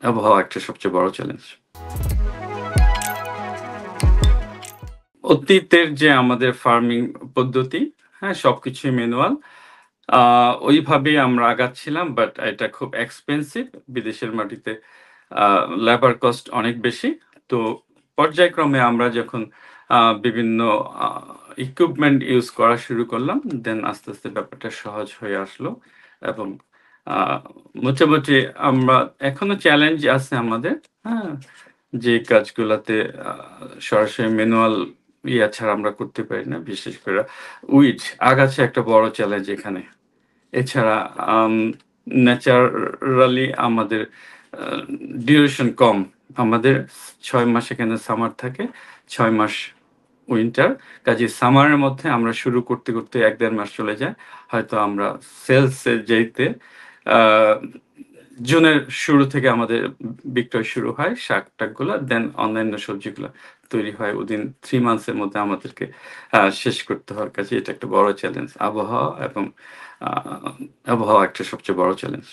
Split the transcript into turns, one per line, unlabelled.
আবহাওয়া একটা সবচেয়ে বড় চ্যালেঞ্জ। অতীতের যে আমাদের ফার্মিং পদ্ধতি, হ্যাঁ? সবকিছুই ম্যানুয়াল। আ ওইভাবেই আমরা আগাচ্ছিলাম। বাট এটা খুব এক্সপেনসিভ। বিদেশের মাটিতে আ লেবার কস্ট অনেক বেশি। তো পর্যায়ক্রমে আমরা যখন বিভিন্ন আ ইকুইপমেন্ট ইউজ করা শুরু করলাম, দেন আস্তে, আস্তে ব্যাপারটা সহজ হয়ে আসলো এবং আ মোটামুটি আমরা এখনো চ্যালেঞ্জ আছে আমাদের, হ্যাঁ? যে কাজগুলাতে আ সরাসরি ম্যানুয়াল ছাড়া আমরা করতে পারি না। বিশেষ করে আগাছা একটা বড় চ্যালেঞ্জ এখানে। এছাড়া আম ন্যাচারালি আমাদের আ ডিউরেশন কম। আমাদের ৬ মাস এখানে সামার থাকে, ৬ মাস উইন্টার। কাজেই সামারের মধ্যে আমরা শুরু করতে, করতে ১-১.৫ মাস চলে যায়। হয়তো আমরা সেলস এ যাইতে আ জুনের শুরু থেকে আমাদের বিক্রয় শুরু হয় শাক-টাকগুলা। দেন অন্যান্য সবজিগুলা তৈরি হয় উইদিন ৩ মান্থস এর মধ্যে আমাদেরকে শেষ করতে হয়। কাজেই এটা একটা বড় চ্যালেঞ্জ। আবহাওয়া এবং আ আবহাওয়া একটা সবচেয়ে বড় চ্যালেঞ্জ।